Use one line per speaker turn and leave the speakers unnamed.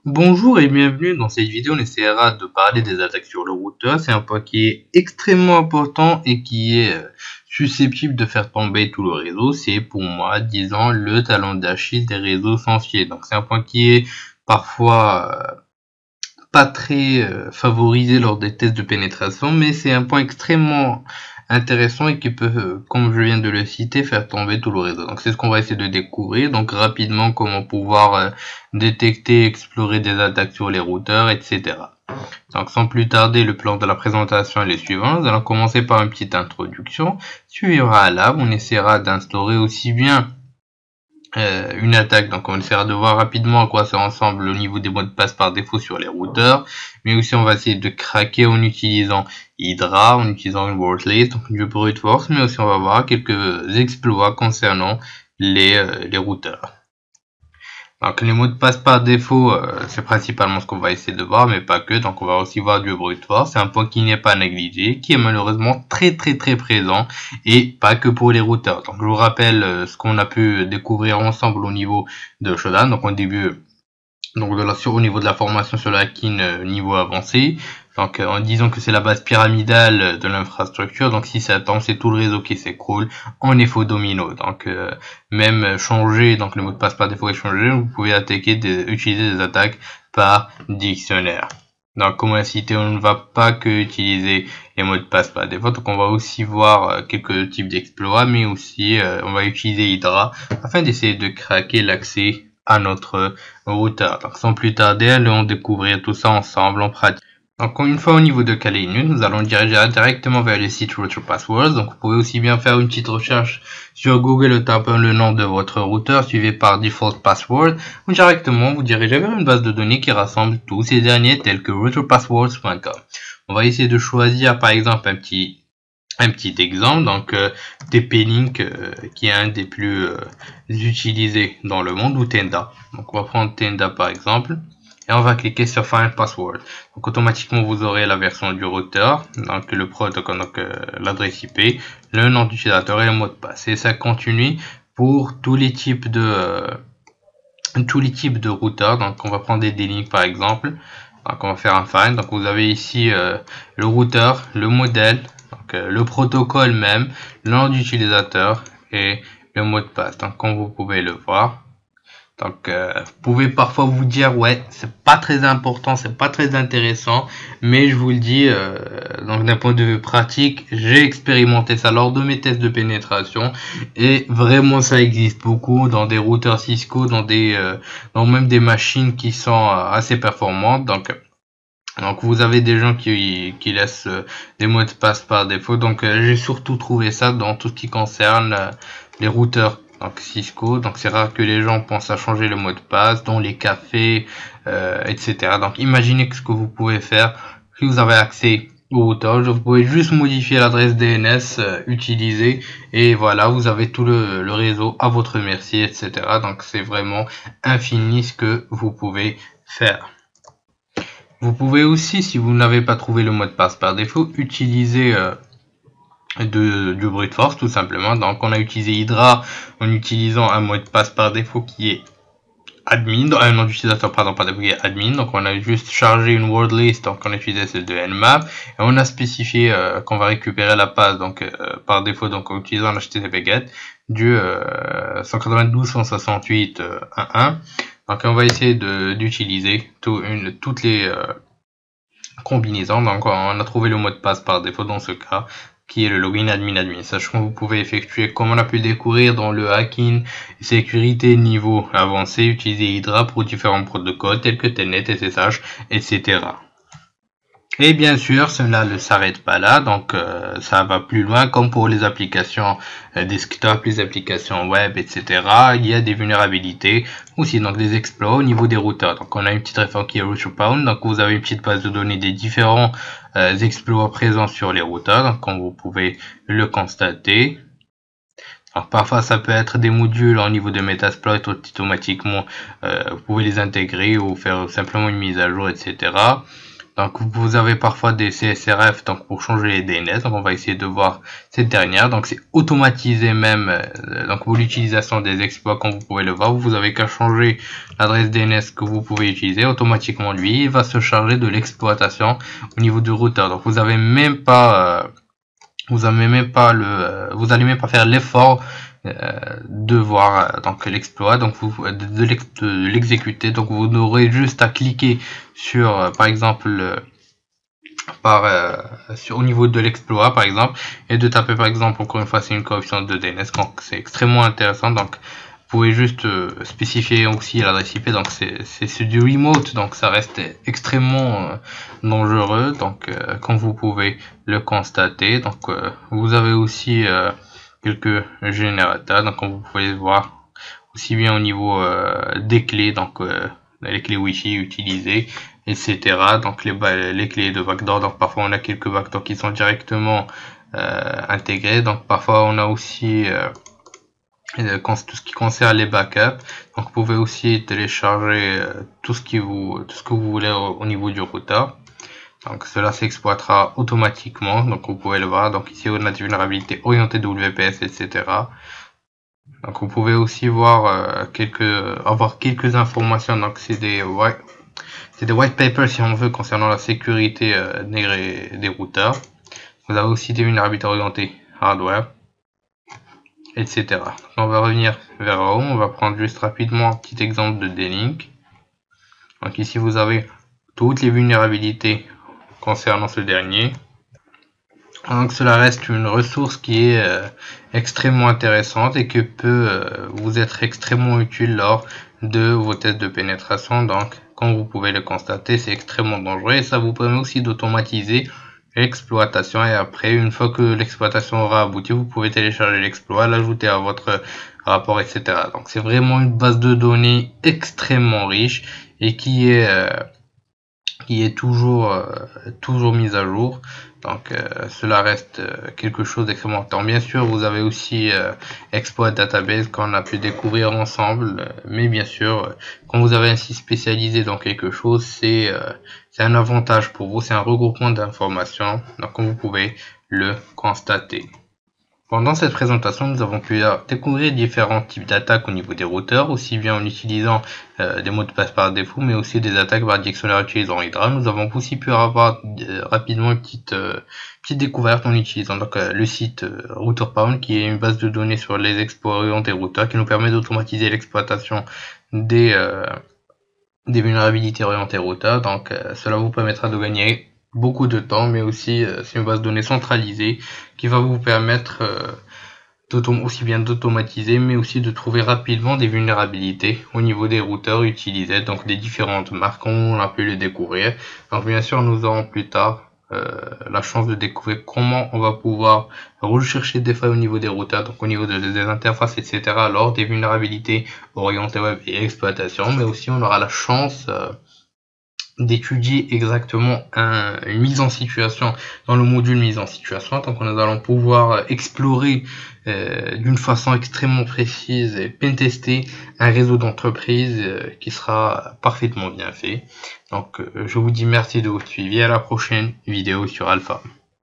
Bonjour et bienvenue. Dans cette vidéo, on essaiera de parler des attaques sur le routeur. C'est un point qui est extrêmement important et qui est susceptible de faire tomber tout le réseau. C'est pour moi, disons, le talon d'Achille des réseaux sans fil. Donc c'est un point qui est parfois pas très favorisé lors des tests de pénétration, mais c'est un point extrêmement intéressant et qui peut, comme je viens de le citer, faire tomber tout le réseau. Donc c'est ce qu'on va essayer de découvrir. Donc rapidement, comment pouvoir détecter, explorer des attaques sur les routeurs, etc. Donc sans plus tarder, le plan de la présentation est le suivant. Nous allons commencer par une petite introduction. Suivra là, on essaiera d'instaurer aussi bien une attaque, donc on essaiera de voir rapidement à quoi ça ressemble au niveau des mots de passe par défaut sur les routeurs, mais aussi on va essayer de craquer en utilisant Hydra, en utilisant une word list, donc du brute force, mais aussi on va voir quelques exploits concernant les routeurs. Donc les mots de passe par défaut, c'est principalement ce qu'on va essayer de voir, mais pas que. Donc on va aussi voir du brute force. C'est un point qui n'est pas négligé, qui est malheureusement très présent, et pas que pour les routeurs. Donc je vous rappelle ce qu'on a pu découvrir ensemble au niveau de Shodan. Donc au début, au niveau de la formation sur le hacking niveau avancé. Donc en disant que c'est la base pyramidale de l'infrastructure, donc si ça tombe, c'est tout le réseau qui s'écroule en effet domino. Donc même changer, donc le mot de passe par défaut est changé, vous pouvez utiliser des attaques par dictionnaire. Donc comme incité, on ne va pas que utiliser les mots de passe par défaut, donc on va aussi voir quelques types d'exploits, mais aussi on va utiliser Hydra afin d'essayer de craquer l'accès à notre routeur. Donc sans plus tarder, allons découvrir tout ça ensemble en pratique. Donc une fois au niveau de Kaleinu, nous allons diriger directement vers le site Router Passwords. Donc vous pouvez aussi bien faire une petite recherche sur Google en tapant le nom de votre routeur suivi par Default Password, ou directement vous dirigez vers une base de données qui rassemble tous ces derniers tels que routerpasswords.com. On va essayer de choisir par exemple un petit exemple, donc TP-Link qui est un des plus utilisés dans le monde, ou Tenda. Donc on va prendre Tenda par exemple et on va cliquer sur Find Password. Donc automatiquement vous aurez la version du routeur, donc le protocole, donc l'adresse IP, le nom d'utilisateur et le mot de passe. Et ça continue pour tous les types de routeurs. Donc on va prendre des D-Link par exemple. Donc on va faire un find. Donc vous avez ici le routeur, le modèle, donc le protocole même, le nom d'utilisateur et le mot de passe. Donc comme vous pouvez le voir. Donc vous pouvez parfois vous dire ouais, c'est pas très important, c'est pas très intéressant, mais je vous le dis, donc d'un point de vue pratique, j'ai expérimenté ça lors de mes tests de pénétration et vraiment ça existe beaucoup dans des routeurs Cisco, dans même des machines qui sont assez performantes. Donc vous avez des gens qui laissent des mots de passe par défaut. Donc j'ai surtout trouvé ça dans tout ce qui concerne les routeurs. Donc Cisco, donc c'est rare que les gens pensent à changer le mot de passe dans les cafés, etc. Donc imaginez ce que vous pouvez faire si vous avez accès au routeur. Vous pouvez juste modifier l'adresse DNS utilisée et voilà, vous avez tout le réseau à votre merci, etc. Donc c'est vraiment infini ce que vous pouvez faire. Vous pouvez aussi, si vous n'avez pas trouvé le mot de passe par défaut, utiliser du brute force tout simplement. Donc on a utilisé Hydra en utilisant un mot de passe par défaut qui est admin, un nom d'utilisateur par défaut qui est admin. Donc on a juste chargé une word list, donc on a utilisé celle de Nmap et on a spécifié qu'on va récupérer la passe donc par défaut, donc en utilisant l'HTTP GET du 192.168.1.1. Donc on va essayer d'utiliser toutes les combinaisons. Donc on a trouvé le mot de passe par défaut dans ce cas, qui est le login admin. Sachant que vous pouvez effectuer, comme on a pu le découvrir dans le hacking sécurité niveau avancé, utiliser Hydra pour différents protocoles tels que Telnet, SSH, etc. Et bien sûr, cela ne s'arrête pas là, donc ça va plus loin, comme pour les applications desktop, les applications web, etc. Il y a des vulnérabilités, aussi donc des exploits au niveau des routeurs. Donc on a une petite référence qui est RouterPound, donc vous avez une petite base de données des différents exploits présents sur les routeurs, donc comme vous pouvez le constater. Alors parfois ça peut être des modules au niveau de Metasploit, automatiquement vous pouvez les intégrer ou faire simplement une mise à jour, etc. Donc vous avez parfois des CSRF donc pour changer les DNS, donc on va essayer de voir cette dernière. Donc c'est automatisé même donc pour l'utilisation des exploits, comme vous pouvez le voir, vous avez qu'à changer l'adresse DNS que vous pouvez utiliser, automatiquement lui il va se charger de l'exploitation au niveau du routeur. Donc vous avez même pas vous allez même pas faire l'effort de voir donc l'exploit, donc de l'exécuter. Donc vous aurez juste à cliquer sur par exemple au niveau de l'exploit par exemple, et de taper par exemple, encore une fois c'est une corruption de DNS, donc c'est extrêmement intéressant. Donc vous pouvez juste spécifier aussi l'adresse IP, donc c'est du remote, donc ça reste extrêmement dangereux, donc comme vous pouvez le constater. Donc vous avez aussi quelques générateurs, donc comme vous pouvez voir, aussi bien au niveau des clés, donc les clés Wi-Fi utilisées, etc. Donc les clés de backdoor, donc parfois on a quelques backdoors qui sont directement intégrés, donc parfois on a aussi tout ce qui concerne les backups. Donc vous pouvez aussi télécharger tout ce que vous voulez au niveau du routeur. Donc cela s'exploitera automatiquement, donc vous pouvez le voir. Donc ici on a des vulnérabilités orientées WPS, etc. Donc vous pouvez aussi voir avoir quelques informations. Donc c'est des white papers si on veut concernant la sécurité des routeurs. Vous avez aussi des vulnérabilités orientées hardware, etc. On va revenir vers Home, on va prendre juste rapidement un petit exemple de D-Link. Donc ici vous avez toutes les vulnérabilités concernant ce dernier. Donc cela reste une ressource qui est extrêmement intéressante et qui peut vous être extrêmement utile lors de vos tests de pénétration. Donc comme vous pouvez le constater, c'est extrêmement dangereux et ça vous permet aussi d'automatiser l'exploitation. Et après, une fois que l'exploitation aura abouti, vous pouvez télécharger l'exploit, l'ajouter à votre rapport, etc. Donc c'est vraiment une base de données extrêmement riche et qui est toujours mise à jour. Donc cela reste quelque chose d'extrêmement important. Bien sûr, vous avez aussi Exploit Database qu'on a pu découvrir ensemble, mais bien sûr, quand vous avez ainsi spécialisé dans quelque chose, c'est un avantage pour vous, c'est un regroupement d'informations, donc comme vous pouvez le constater. Pendant cette présentation, nous avons pu découvrir différents types d'attaques au niveau des routeurs, aussi bien en utilisant des mots de passe par défaut, mais aussi des attaques par dictionnaire utilisant Hydra. Nous avons aussi pu avoir rapidement une petite découverte en utilisant donc, le site RouterPound, qui est une base de données sur les exploits orientés routeurs, qui nous permet d'automatiser l'exploitation des vulnérabilités orientées routeurs. Donc cela vous permettra de gagner beaucoup de temps, mais aussi c'est une base de données centralisée qui va vous permettre aussi bien d'automatiser, mais aussi de trouver rapidement des vulnérabilités au niveau des routeurs utilisés, donc des différentes marques, on a pu le découvrir. Donc bien sûr, nous aurons plus tard la chance de découvrir comment on va pouvoir rechercher des failles au niveau des routeurs, donc au niveau des interfaces, etc. lors des vulnérabilités orientées web et exploitation, mais aussi on aura la chance d'étudier exactement une mise en situation dans le module mise en situation. Donc nous allons pouvoir explorer d'une façon extrêmement précise et pentester un réseau d'entreprises qui sera parfaitement bien fait. Donc je vous dis merci de votre suivi, à la prochaine vidéo sur Alpha.